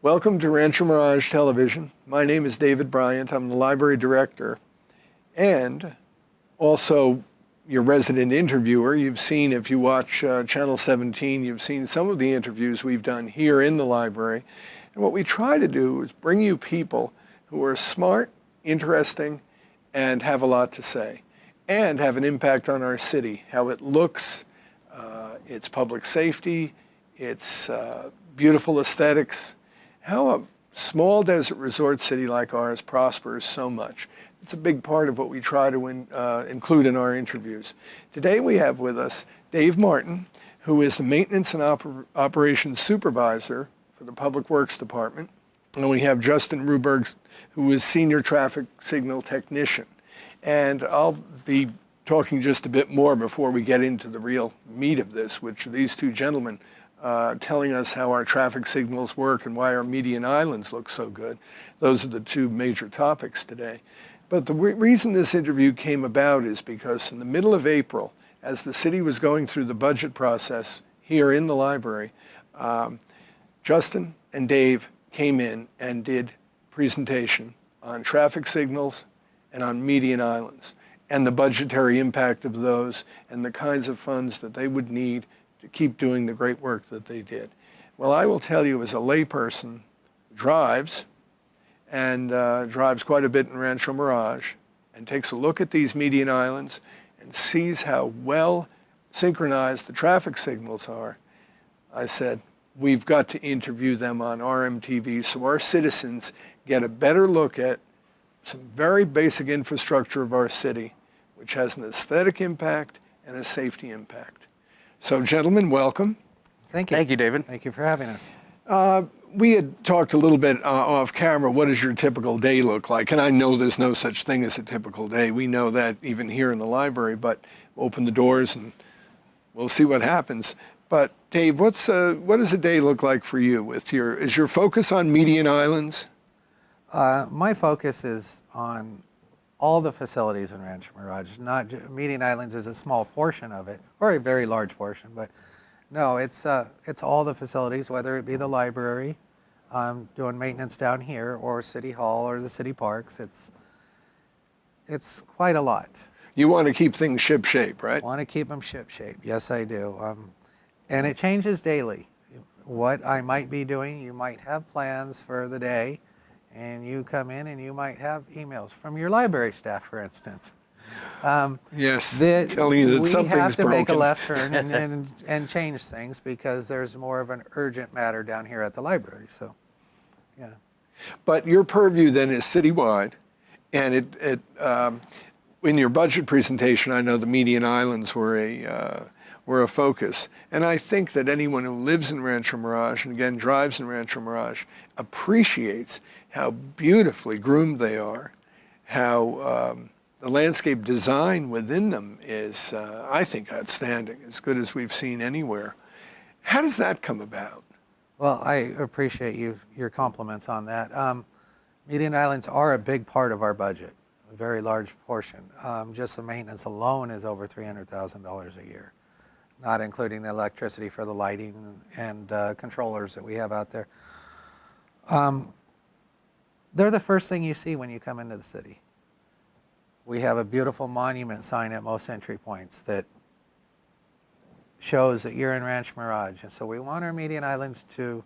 Welcome to Rancho Mirage Television. My name is David Bryant. I'm the library director and also your resident interviewer. You've seen, if you watch Channel 17, you've seen some of the interviews we've done here in the library. And what we try to do is bring you people who are smart, interesting, and have a lot to say, and have an impact on our city, how it looks, its public safety, its beautiful aesthetics, how a small desert resort city like ours prospers so much. It's a big part of what we try to include in our interviews. Today we have with us Dave Martin, who is the Maintenance and Operations Supervisor for the Public Works Department. And we have Justin Ruberg, who is Senior Traffic Signal Technician. And I'll be talking just a bit more before we get into the real meat of this, which are these two gentlemen telling us how our traffic signals work and why our median islands look so good. Those are the two major topics today. But the reason this interview came about is because in the middle of April, as the city was going through the budget process here in the library, Justin and Dave came in and did presentation on traffic signals and on median islands and the budgetary impact of those and the kinds of funds that they would need to keep doing the great work that they did. Well, I will tell you, as a layperson who drives, and drives quite a bit in Rancho Mirage, and takes a look at these median islands and sees how well synchronized the traffic signals are, I said, we've got to interview them on RMTV so our citizens get a better look at some very basic infrastructure of our city, which has an aesthetic impact and a safety impact. So, gentlemen, welcome. Thank you. Thank you, David. Thank you for having us. We had talked a little bit off camera, what does your typical day look like? And I know there's no such thing as a typical day. We know that even here in the library, but open the doors and we'll see what happens. But Dave, what does a day look like for you? Is your focus on median islands? My focus is on all the facilities in Rancho Mirage. Median Islands is a small portion of it, or a very large portion, but no, it's all the facilities, whether it be the library, doing maintenance down here, or City Hall, or the city parks. It's quite a lot. You want to keep things ship-shape, right? Want to keep them ship-shape. Yes, I do. And it changes daily. What I might be doing, you might have plans for the day, and you come in and you might have emails from your library staff, for instance. Yes, that telling you that something's broken. We have to make a left turn and change things because there's more of an urgent matter down here at the library. So, yeah. But your purview then is citywide, and in your budget presentation, I know the median islands were a focus. And I think that anyone who lives in Rancho Mirage, and again drives in Rancho Mirage, appreciates how beautifully groomed they are, how the landscape design within them is, I think, outstanding, as good as we've seen anywhere. How does that come about? Well, I appreciate your compliments on that. Median islands are a big part of our budget, a very large portion. Just the maintenance alone is over $300,000 a year, not including the electricity for the lighting and controllers that we have out there. They're the first thing you see when you come into the city. We have a beautiful monument sign at most entry points that shows that you're in Rancho Mirage. And so we want our median islands to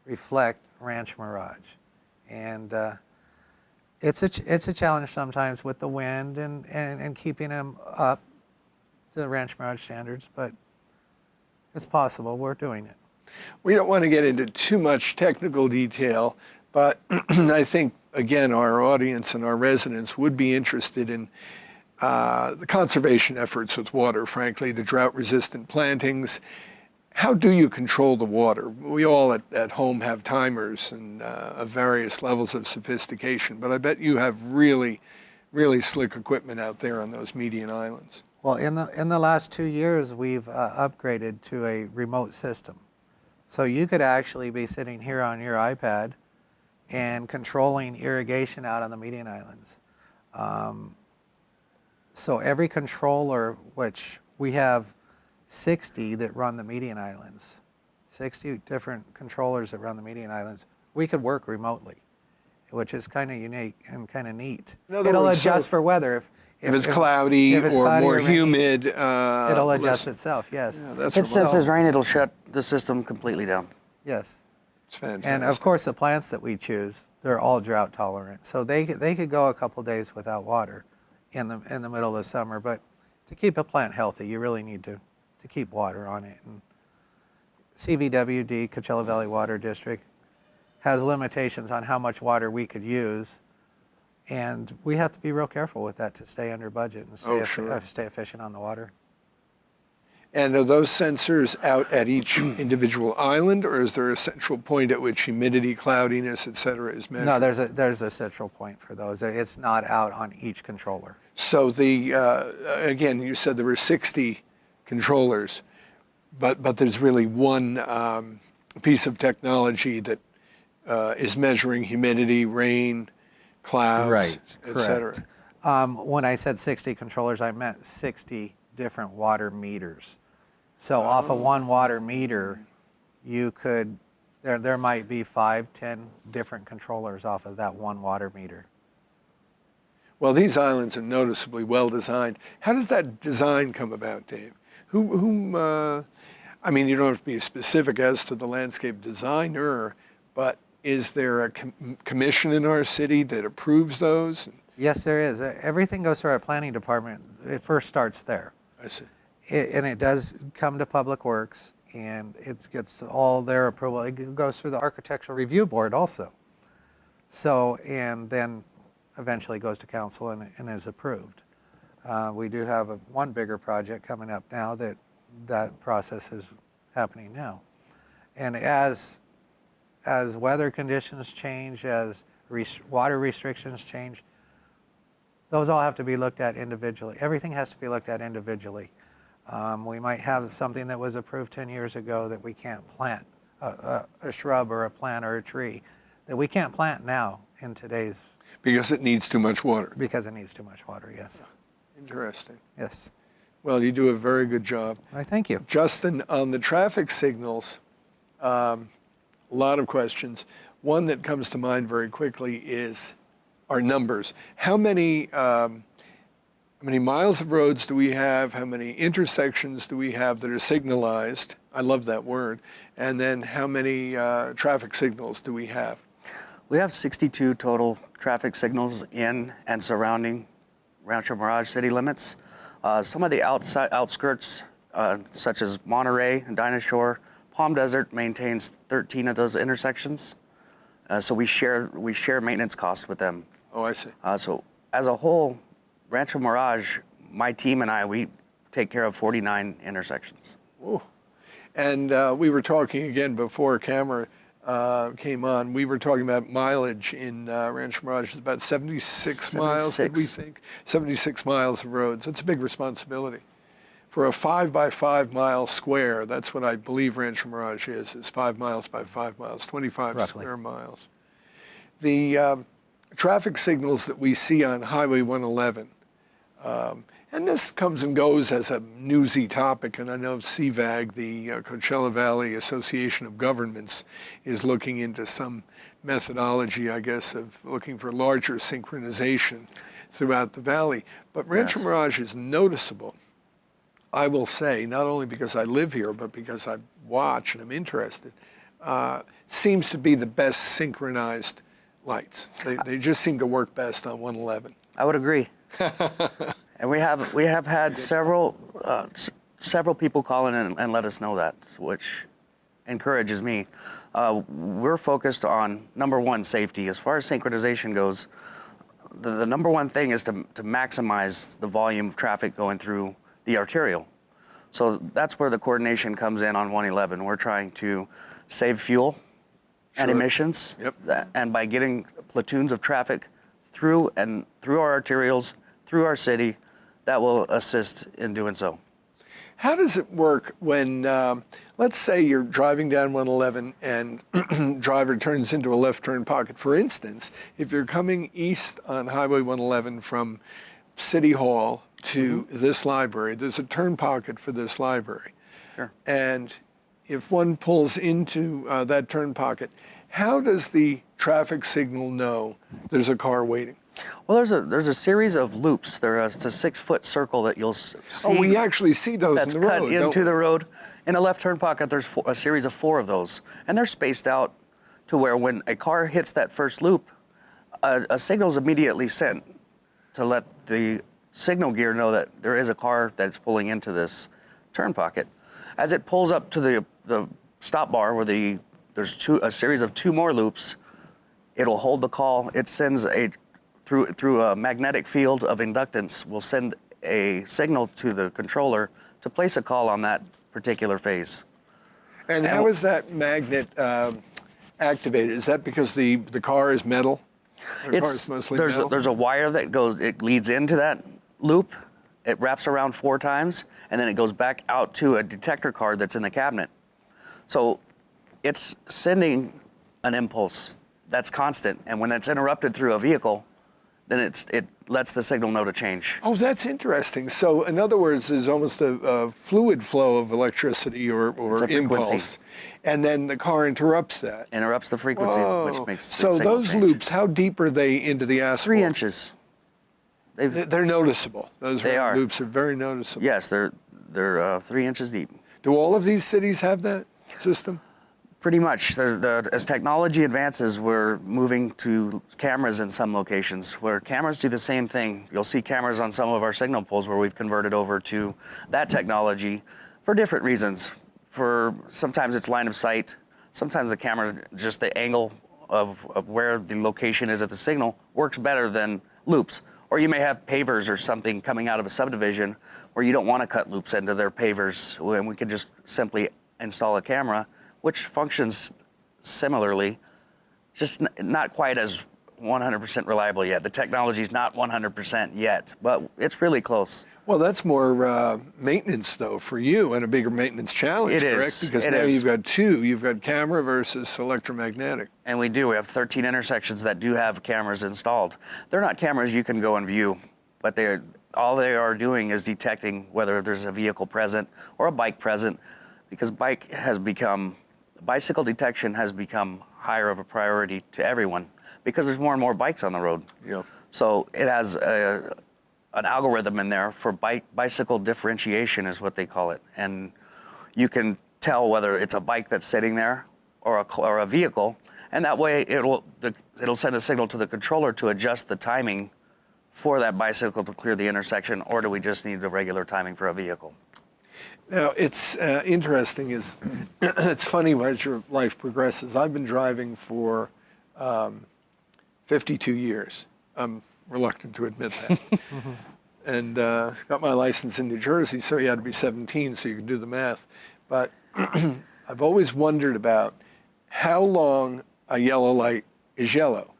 reflect Rancho Mirage. And it's a challenge sometimes with the wind and keeping them up to Rancho Mirage standards, but it's possible. We're doing it. We don't want to get into too much technical detail, but I think, again, our audience and our residents would be interested in the conservation efforts with water, frankly, the drought-resistant plantings. How do you control the water? We all at home have timers and of various levels of sophistication, but I bet you have really, really slick equipment out there on those median islands. Well, in the last 2 years, we've upgraded to a remote system. So you could actually be sitting here on your iPad and controlling irrigation out on the median islands. So every controller, which we have 60 that run the median islands, 60 different controllers that run the median islands, we could work remotely, which is kind of unique and kind of neat. In other It'll words, adjust for weather if it's cloudy if it's or cloudy more or rainy, humid, it'll adjust itself. Yes. Yeah, that's It since remarkable. there's rain, it'll shut the system completely down. Yes. It's fantastic. And of course, the plants that we choose, they're all drought tolerant. So they could go a couple days without water in the middle of the summer. But to keep a plant healthy, you really need to keep water on it. And CVWD, Coachella Valley Water District, has limitations on how much water we could use. And we have to be real careful with that to stay under budget and stay efficient on the water. And are those sensors out at each individual island, or is there a central point at which humidity, cloudiness, et cetera, is measured? No, there's a central point for those. It's not out on each controller. So again, you said there were 60 controllers, but there's really one piece of technology that is measuring humidity, rain, clouds, et cetera. When I said 60 controllers, I meant 60 different water meters. So off of one water meter, you could, there might be 5, 10 different controllers off of that one water meter. Well, these islands are noticeably well designed. How does that design come about, Dave? I mean, you don't have to be specific as to the landscape designer, but is there a commission in our city that approves those? Yes, there is. Everything goes through our planning department. It first starts there. I see. And it does come to Public Works, and it gets all their approval. It goes through the Architectural Review Board also. So, and then eventually goes to council and is approved. We do have one bigger project coming up now that process is happening now. And as weather conditions change, as water restrictions change, those all have to be looked at individually. Everything has to be looked at individually. We might have something that was approved 10 years ago that we can't plant, a shrub or a plant or a tree, that we can't plant now in today's... Because it needs too much water. Because it needs too much water, yes. Interesting. Yes. Well, you do a very good job. All right, thank you. Justin, on the traffic signals, a lot of questions. One that comes to mind very quickly is our numbers. How many miles of roads do we have? How many intersections do we have that are signalized? I love that word. And then how many traffic signals do we have? We have 62 total traffic signals in and surrounding Rancho Mirage city limits. Some of the outskirts, such as Monterey and Dinah Shore, Palm Desert maintains 13 of those intersections. So we share maintenance costs with them. Oh, I see. So as a whole, Rancho Mirage, my team and I, we take care of 49 intersections. Ooh. And we were talking again before camera came on. We were talking about mileage in Rancho Mirage. It's about 76 miles, did we think? 76 miles of roads. That's a big responsibility. For a 5 by 5 mile square, that's what I believe Rancho Mirage is 5 miles by 5 miles, 25 Roughly. square miles. The traffic signals that we see on Highway 111, and this comes and goes as a newsy topic, and I know CVAG, the Coachella Valley Association of Governments, is looking into some methodology, I guess, of looking for larger synchronization throughout the valley. But Rancho Mirage is noticeable, I will say, not only because I live here, but because I watch and I'm interested, seems to be the best synchronized lights. They just seem to work best on 111. I would agree. And we have had several people call in and let us know that, which encourages me. We're focused on, number one, safety. As far as synchronization goes, the number one thing is to maximize the volume of traffic going through the arterial. So that's where the coordination comes in on 111. We're trying to save fuel and emissions. Yep. And by getting platoons of traffic through our arterials, through our city, that will assist in doing so. How does it work when, let's say you're driving down 111 and driver turns into a left turn pocket? For instance, if you're coming east on Highway 111 from City Hall to this library, there's a turn pocket for this library. Sure. And if one pulls into that turn pocket, How does the traffic signal know there's a car waiting? Well, there's a series of loops. It's a 6-foot circle that you'll see. Oh, we actually see those That's in the road, cut don't into we? the road. In a left turn pocket, there's a series of 4 of those, and they're spaced out to where when a car hits that first loop, a signal is immediately sent to let the signal gear know that there is a car that's pulling into this turn pocket. As it pulls up to the stop bar where there's a series of 2 more loops, it'll hold the call. It sends through a magnetic field of inductance, will send a signal to the controller to place a call on that particular phase. And how is that magnet activated? Is that because the car is metal? The car is mostly metal? There's a wire that it leads into that loop. It wraps around 4 times, and then it goes back out to a detector card that's in the cabinet. So it's sending an impulse that's constant, and when it's interrupted through a vehicle, then it lets the signal know to change. Oh, that's interesting. So in other words, there's almost a fluid flow of electricity or impulse, and then the car interrupts that. Interrupts the frequency, which makes the so signal those change. loops, how deep are they into the asphalt? 3 inches. They're noticeable. Those They are. loops are very noticeable. Yes, they're 3 inches deep. Do all of these cities have that system? Pretty much. As technology advances, we're moving to cameras in some locations where cameras do the same thing. You'll see cameras on some of our signal poles where we've converted over to that technology for different reasons. Sometimes it's line of sight. Sometimes the camera, just the angle of where the location is of the signal works better than loops. Or you may have pavers or something coming out of a subdivision where you don't want to cut loops into their pavers, and we can just simply install a camera which functions similarly, just not quite as 100% reliable yet. The technology is not 100% yet, but it's really close. Well, that's more maintenance, though, for you, and a bigger maintenance challenge, It correct? is. Because It now is. you've got 2. You've got camera versus electromagnetic. And we do. We have 13 intersections that do have cameras installed. They're not cameras you can go and view, but all they are doing is detecting whether there's a vehicle present or a bike present, because bicycle detection has become higher of a priority to everyone because there's more and more bikes on the road. Yeah. So it has an algorithm in there for bicycle differentiation is what they call it. And you can tell whether it's a bike that's sitting there or a vehicle. And that way it'll send a signal to the controller to adjust the timing for that bicycle to clear the intersection, or do we just need the regular timing for a vehicle? Now, it's interesting it's funny as your life progresses. I've been driving for 52 years. I'm reluctant to admit that. And got my license in New Jersey, so you had to be 17 so you could do the math. But I've always wondered about how long a yellow light is yellow.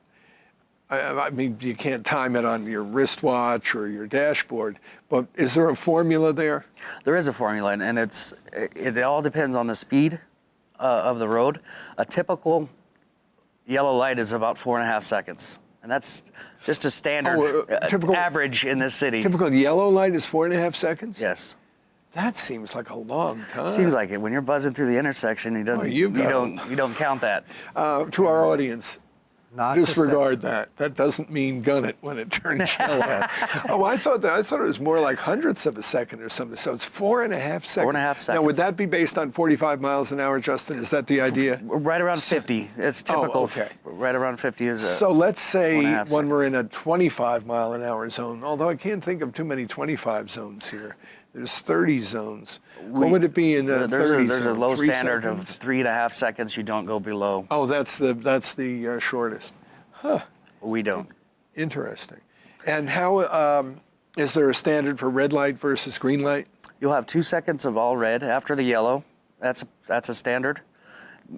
I mean, you can't time it on your wristwatch or your dashboard, but is there a formula there? There is a formula, and it all depends on the speed of the road. A typical yellow light is about 4.5 seconds, and that's just a standard typical average in this city. Typical yellow light is 4.5 seconds? Yes. That seems like a long time. Seems like it. When you're buzzing through the intersection, you don't count that. To our audience, Not disregard that. That doesn't mean gun it when it turns yellow. Oh, I thought it was more like hundredths of a second or something. So it's 4.5 seconds. 4.5 seconds. Now, would that be based on 45 miles an hour, Justin? Is that the idea? Right around 50. It's typical. okay. Right around 50 is. So let's say 4.5 when we're in a 25 mile an hour zone, although I can't think of too many 25 zones here. There's 30 zones. What would it be in a 30 There's zone? a low 3 standard seconds? of 3.5 seconds. You don't go below. Oh, that's the shortest. Huh. We don't. Interesting. And how is there a standard for red light versus green light? You'll have 2 seconds of all red after the yellow. That's a standard.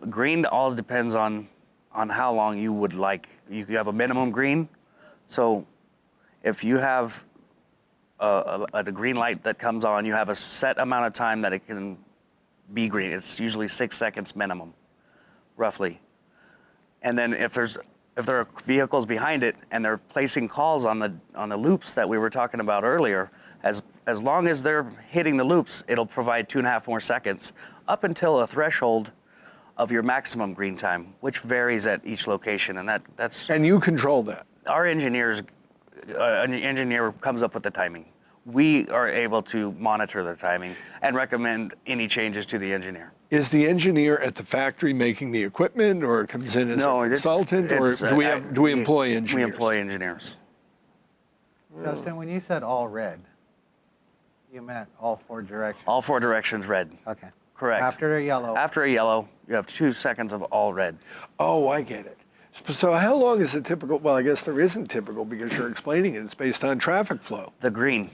Green all depends on how long you would like. You have a minimum green. So if you have a green light that comes on, you have a set amount of time that it can be green. It's usually 6 seconds minimum, roughly. And then if there are vehicles behind it and they're placing calls on the loops that we were talking about earlier, as long as they're hitting the loops, it'll provide 2.5 more seconds up until a threshold of your maximum green time, which varies at each location, and that's And you control that. our engineers. An engineer comes up with the timing. We are able to monitor the timing and recommend any changes to the engineer. Is the engineer at the factory making the equipment, or comes in as a consultant, or do we employ engineers? We employ engineers. Justin, when you said all red, you meant all 4 directions. All 4 directions red. Okay. Correct. After a yellow. After a yellow, you have 2 seconds of all red. Oh, I get it. So how long is a typical, well, I guess there isn't typical because you're explaining it. It's based on traffic flow. The green.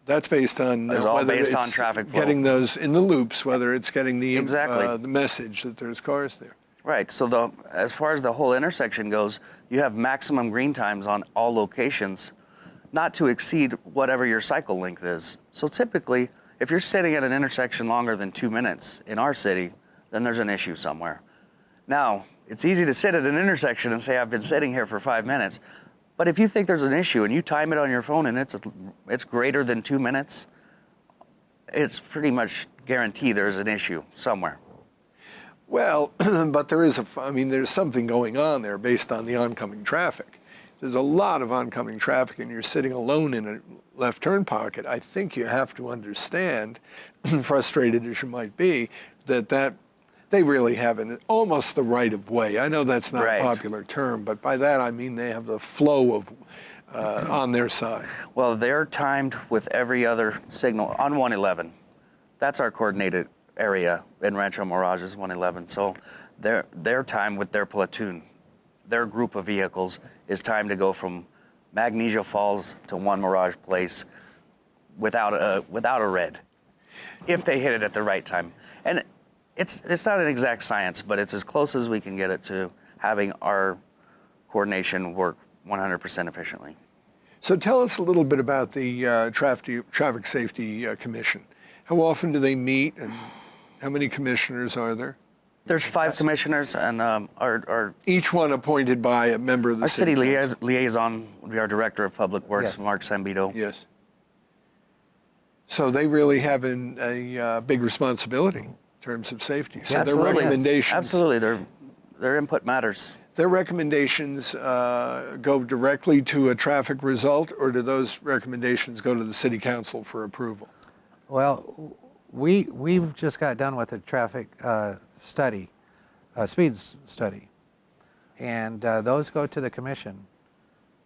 That's based on It's all whether based on it's traffic flow. getting those in the loops, whether it's getting the Exactly. the message that there's cars there. Right. So as far as the whole intersection goes, you have maximum green times on all locations, not to exceed whatever your cycle length is. So typically, if you're sitting at an intersection longer than 2 minutes in our city, then there's an issue somewhere. Now, it's easy to sit at an intersection and say, I've been sitting here for 5 minutes. But if you think there's an issue and you time it on your phone and it's greater than 2 minutes, it's pretty much guaranteed there's an issue somewhere. Well, but there is there's something going on there based on the oncoming traffic. There's a lot of oncoming traffic and you're sitting alone in a left turn pocket. I think you have to understand, frustrated as you might be, that they really have almost the right of way. I know that's not Right. a popular term, but by that I mean they have the flow of on their side. Well, they're timed with every other signal on 111. That's our coordinated area in Rancho Mirage is 111. So they're timed with their platoon. Their group of vehicles is timed to go from Magnesia Falls to 1 Mirage Place without a red, if they hit it at the right time. And it's not an exact science, but it's as close as we can get it to having our coordination work 100% efficiently. So tell us a little bit about the Traffic Safety Commission. How often do they meet, and how many commissioners are there? There's 5 commissioners, and our Each one appointed by a member of the city council. liaison would be our Director of Public Works, Yes. Mark Sambito. Yes. So they really have a big responsibility in terms of safety. So their Absolutely. recommendations, Absolutely, their input matters. their recommendations go directly to a traffic result, or do those recommendations go to the city council for approval? Well, we've just got done with a traffic study, speeds study, and those go to the commission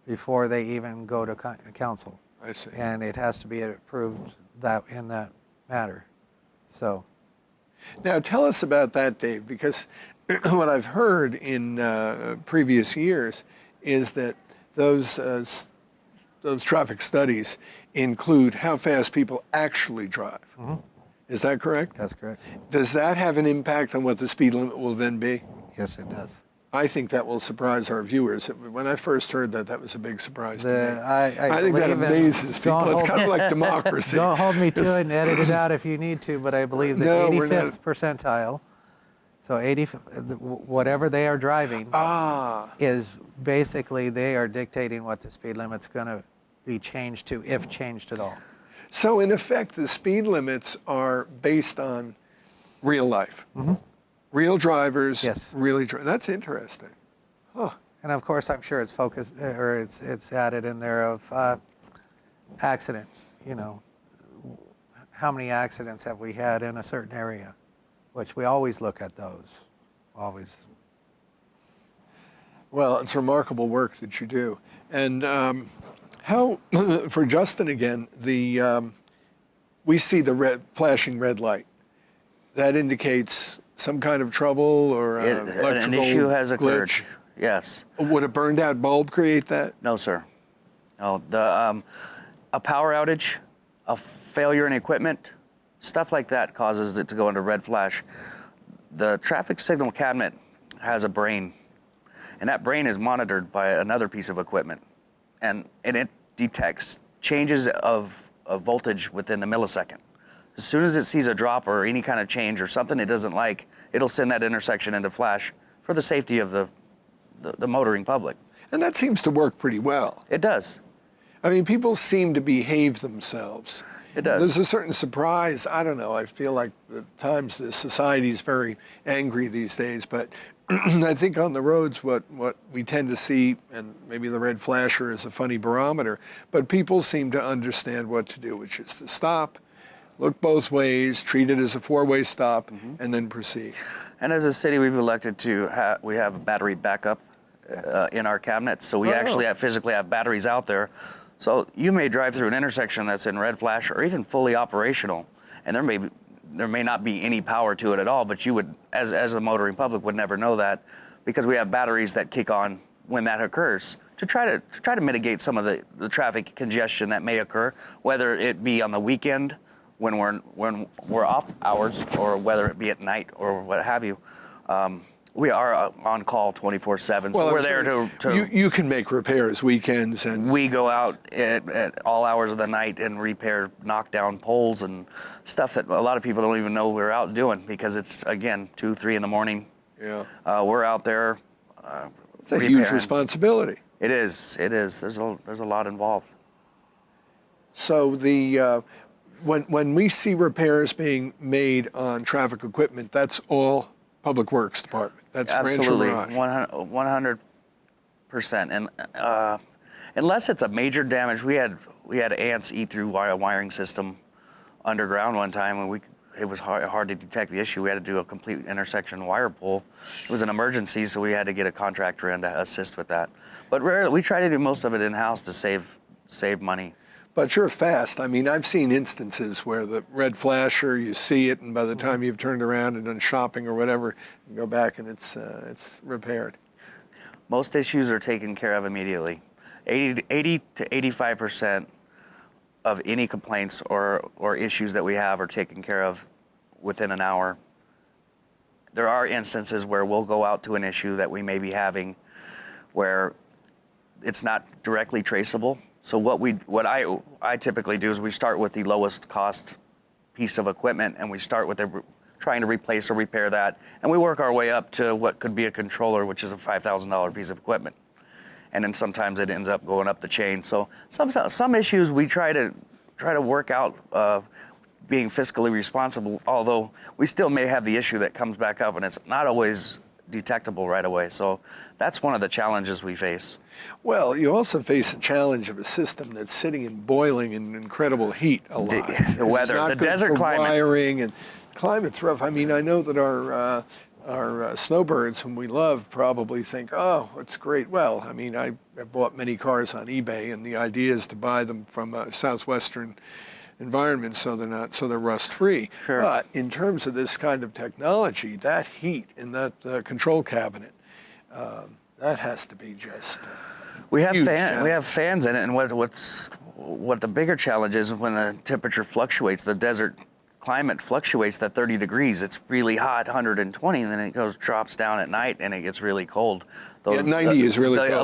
before they even go to council, I see. and it has to be approved in that matter. So, Now tell us about that, Dave, because what I've heard in previous years is that those traffic studies include how fast people actually drive. Mm-hmm. Is that correct? that's correct. Does that have an impact on what the speed limit will then be? Yes, it does. I think that will surprise our viewers. When I first heard that, that was a big surprise to me. I think that believe in- amazes people. don't It's hold kind of me- like democracy. Don't hold me to it and edit it out if you need to, but I believe the No, we're 85th not. percentile, so whatever they are driving, is basically they are dictating what the speed limit's going to be changed to, if changed at all. So in effect, the speed limits are based on real life. Mm-hmm. Real drivers, Yes. really that's interesting. Huh. And of course, I'm sure it's focused, or it's added in there of accidents. You know, how many accidents have we had in a certain area, which we always look at those, always. Well, it's remarkable work that you do. And how, for Justin again, we see the flashing red light. That indicates some kind of trouble or electrical An issue has occurred. glitch. Yes. Would a burned out bulb create that? No, sir. No. A power outage, a failure in equipment, stuff like that causes it to go into red flash. The traffic signal cabinet has a brain, and that brain is monitored by another piece of equipment, and it detects changes of voltage within the millisecond. As soon as it sees a drop or any kind of change or something it doesn't like, it'll send that intersection into flash for the safety of the motoring public. And that seems to work pretty well. It does. I mean, people seem to behave themselves It does. There's a certain surprise. I don't know. I feel like at times the society's very angry these days, but I think on the roads what we tend to see, and maybe the red flasher is a funny barometer, but people seem to understand what to do, which is to stop, look both ways, treat it as a four-way stop, and then proceed. And as a city, we've elected to we have a battery backup in our cabinets, so we actually physically have batteries out there. So you may drive through an intersection that's in red flash or even fully operational, and there may not be any power to it at all, but you would, as a motoring public, would never know that because we have batteries that kick on when that occurs to try to mitigate some of the traffic congestion that may occur, whether it be on the weekend when we're off hours, or whether it be at night or what have you. We are on call 24/7, so we're there to You can make repairs weekends, and we go out at all hours of the night and repair knockdown poles and stuff that a lot of people don't even know we're out doing because it's, again, 2, 3 in the morning. yeah, We're out there. it's a huge responsibility. It is. There's a lot involved. So when we see repairs being made on traffic equipment, that's all Public Works Department. That's Absolutely, Rancho Mirage. 100%. And unless it's a major damage, we had ants eat through a wiring system underground one time, and it was hard to detect the issue. We had to do a complete intersection wire pull. It was an emergency, so we had to get a contractor in to assist with that. But rarely, we try to do most of it in-house to save money. But you're fast. I mean, I've seen instances where the red flasher, you see it, and by the time you've turned around and done shopping or whatever, you go back and it's repaired. Most issues are taken care of immediately. 80 to 85% of any complaints or issues that we have are taken care of within an hour. There are instances where we'll go out to an issue that we may be having where it's not directly traceable. So what I typically do is we start with the lowest cost piece of equipment, and we start with trying to replace or repair that, and we work our way up to what could be a controller, which is a $5,000 piece of equipment, and then sometimes it ends up going up the chain. So some issues we try to work out being fiscally responsible, although we still may have the issue that comes back up, and it's not always detectable right away. So that's one of the challenges we face. Well, you also face the challenge of a system that's sitting and boiling in incredible heat a lot. The weather, it's not the good desert for climate. wiring, and climate's rough. I mean, I know that our snowbirds, whom we love, probably think, oh, it's great. Well, I mean, I've bought many cars on eBay, and the idea is to buy them from a southwestern environment so they're rust free. Sure. But in terms of this kind of technology, that heat in that control cabinet, that has to be just We have huge we have fans in it, and what the bigger challenge is when the temperature fluctuates, the desert climate fluctuates, that 30 degrees. It's really hot, 120, and then it drops down at night, and it gets really cold. 90 is really cold. The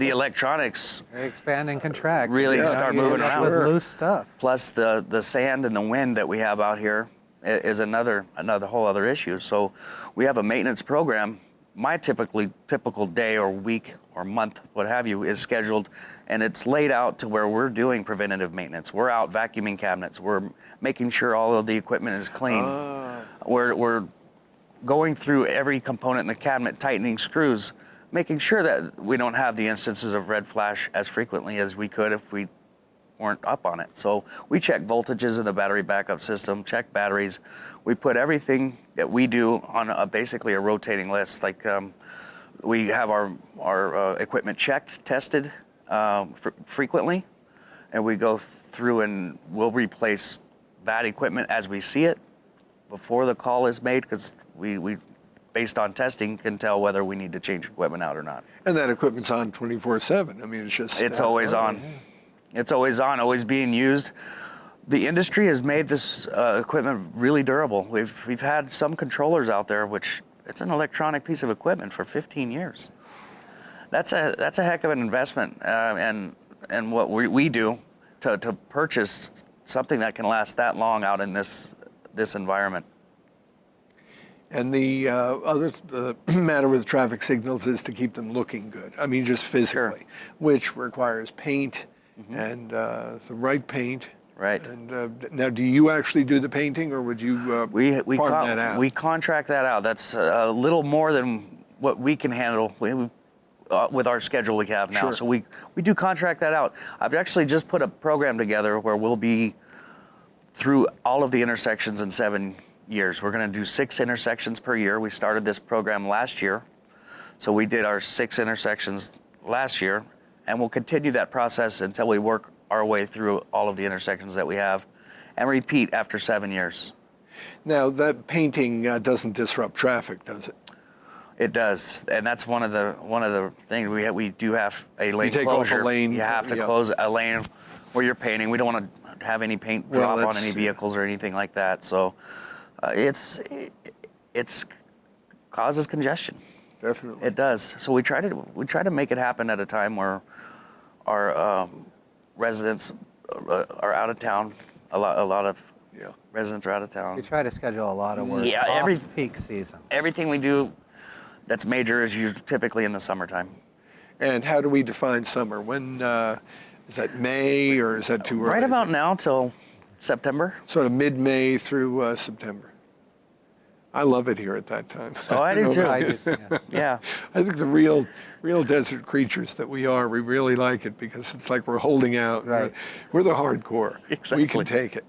electronics They expand and contract. really start moving yeah, around. With sure. loose stuff. Plus the sand and the wind that we have out here is another whole other issue. So we have a maintenance program. My typical day or week or month, what have you, is scheduled, and it's laid out to where we're doing preventative maintenance. We're out vacuuming cabinets. We're making sure all of the equipment is clean. We're going through every component in the cabinet, tightening screws, making sure that we don't have the instances of red flash as frequently as we could if we weren't up on it. So we check voltages in the battery backup system, check batteries. We put everything that we do on basically a rotating list. Like we have our equipment checked, tested frequently, and we go through and we'll replace bad equipment as we see it before the call is made, because we based on testing can tell whether we need to change equipment out or not. And that equipment's on 24/7. I mean, it's Always on. It's always on, always being used. The industry has made this equipment really durable. We've had some controllers out there, which it's an electronic piece of equipment for 15 years. That's a heck of an investment, and what we do to purchase something that can last that long out in this environment. And the matter with traffic signals is to keep them looking good. I mean, just physically, which requires paint and the right paint Right. And now, do you actually do the painting, or would you farm that out? We contract that out. That's a little more than what we can handle with our schedule we have now. Sure. So we do contract that out. I've actually just put a program together where we'll be through all of the intersections in 7 years. We're going to do 6 intersections per year. We started this program last year. So we did our 6 intersections last year, and we'll continue that process until we work our way through all of the intersections that we have and repeat after 7 years. Now, that painting doesn't disrupt traffic, does it? It does, and that's one of the things we do have a lane take closure. off a lane, You have to yeah. close a lane where you're painting. We don't want to have any paint Well, drop on that's- any vehicles or anything like that. So it's causes congestion. Definitely. It does. So we try to make it happen at a time where our residents are out of town. A lot of Yeah. residents are out of town. We try to schedule a lot of work Yeah, off peak season. Everything we do that's major is usually typically in the summertime. And how do we define summer? When is that May, or is that too early? Right about now till September. Sort of mid-May through September. I love it here at that time. Oh, I do know too. about I you. just, yeah. Yeah. I think the real desert creatures that we are, we really like it because it's like we're holding out. Right. We're the hardcore. Exactly. We can take it.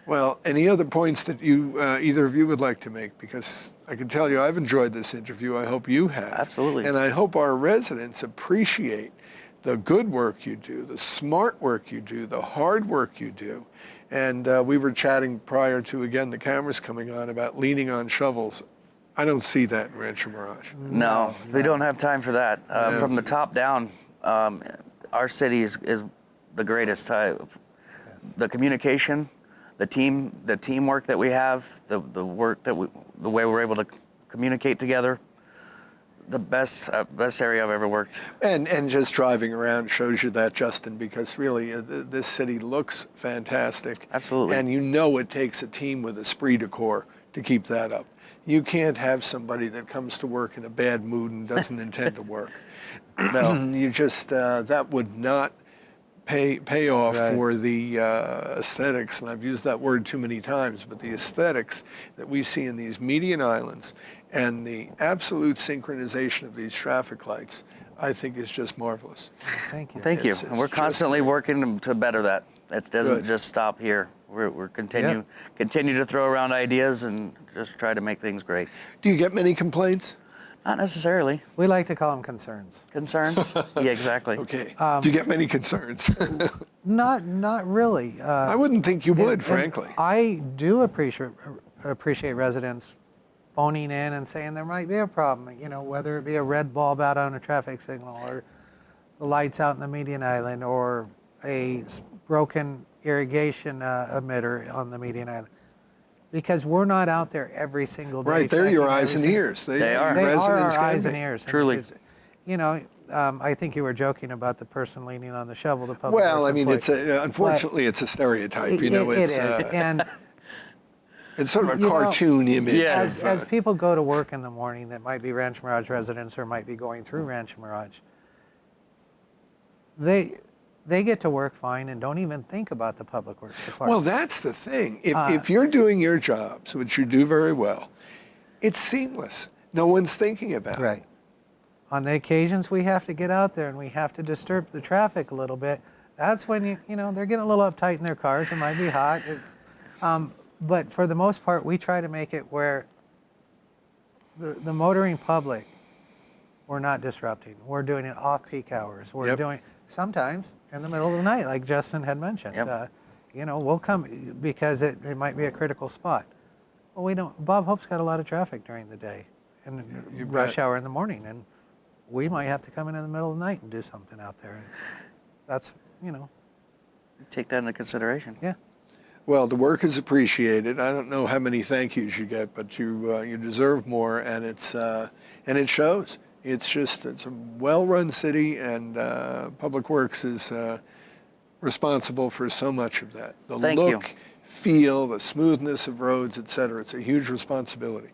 Well, any other points that you either of you would like to make? Because I can tell you I've enjoyed this interview. I hope you have. Absolutely. And I hope our residents appreciate the good work you do, the smart work you do, the hard work you do. And we were chatting prior to, again, the cameras coming on about leaning on shovels. I don't see that in Rancho Mirage. No, we don't have time for that. From the top down, our city is the greatest. The communication, the teamwork that we have, the work that the way we're able to communicate together. The best area I've ever worked. And just driving around shows you that, Justin, because really this city looks fantastic. Absolutely. And you know it takes a team with esprit de corps to keep that up. You can't have somebody that comes to work in a bad mood and doesn't intend to work. No. You just, that would not pay off Right. for the aesthetics, and I've used that word too many times, but the aesthetics that we see in these median islands and the absolute synchronization of these traffic lights, I think is just marvelous. Thank you. Thank you. It's And we're just constantly working to better that. It doesn't Good. just stop here. We're continue to throw around ideas and just try to make things great. Do you get many complaints? Not necessarily We like to call them concerns. concerns. Yeah, exactly. Okay. Do you get many concerns? Not really. I wouldn't think you would, And frankly. I do appreciate residents phoning in and saying there might be a problem, whether it be a red bulb out on a traffic signal or the lights out in the median island or a broken irrigation emitter on the median island. Because we're not out there every single day. Right, they're your checking eyes every and single- ears. They are. They are Residents our can eyes and be. ears. And Truly. I think you were joking about the person leaning on the shovel. The public Well, works I mean, employee. unfortunately, it's a stereotype. It is, It's and it's sort of a you know, cartoon image. Yeah. as people go to work in the morning that might be Rancho Mirage residents or might be going through Rancho Mirage, they get to work fine and don't even think about the public works department. Well, that's the thing. If you're doing your jobs, which you do very well, it's seamless. No one's thinking about it. right. On the occasions we have to get out there and we have to disturb the traffic a little bit, that's when they're getting a little uptight in their cars. It might be hot. But for the most part, we try to make it where the motoring public, we're not disrupting. We're doing it off-peak hours. We're Yep. doing sometimes in the middle of the night, like Justin had mentioned. Yep. We'll come because it might be a critical spot. Well, we don't. Bob Hope's got a lot of traffic during the day and You rush bet. hour in the morning, and we might have to come in the middle of the night and do something out there. And that's Take that into consideration. yeah. Well, the work is appreciated. I don't know how many thank yous you get, but you deserve more, and it shows. It's a well-run city, and Public Works is responsible for so much of that. The Thank you. look, feel, the smoothness of roads, et cetera. It's a huge responsibility.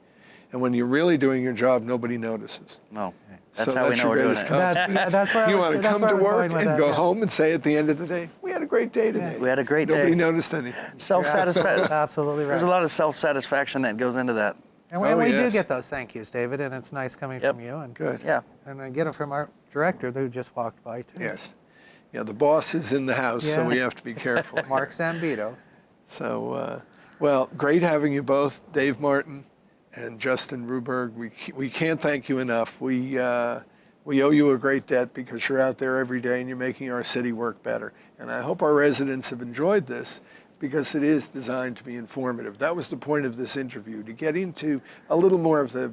And when you're really doing your job, nobody notices. No, that's So how we that's know your we're doing greatest it. compliment. That's where You I want was, to come that's where to I was work going with and that, go yeah. home and say at the end of the day, we had a great day today. We had a great Nobody day. noticed anything. Self-satisfaction. Absolutely right. There's a lot of self-satisfaction that goes into that. And Oh, we do yes. get those thank yous, David, and it's nice coming Yep. from you. And Good. Yeah. And I get them from our director who just walked by too. Yes. Yeah, the boss is in the house, so Yeah. we have to be careful. Mark Zambito. So, well, great having you both, Dave Martin and Justin Ruberg. We can't thank you enough. We owe you a great debt because you're out there every day and you're making our city work better. And I hope our residents have enjoyed this because it is designed to be informative. That was the point of this interview, to get into a little more of the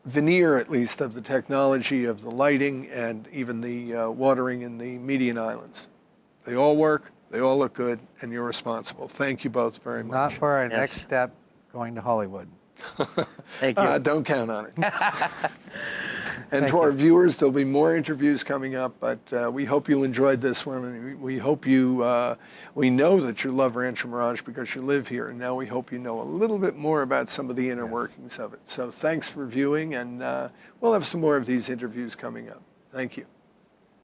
veneer, at least, of the technology of the lighting and even the watering in the median islands. They all work, they all look good, and you're responsible. Thank you both very much. Not for our Yes. next step, going to Hollywood. Thank you. Don't count on it. And Thank to our you. viewers, there'll be more interviews coming up, but we hope you enjoyed this one. And we hope you, we know that you love Rancho Mirage because you live here, and now we hope you know a little bit more about some of the inner workings of it. So thanks for viewing, and we'll have some more of these interviews coming up. Thank you.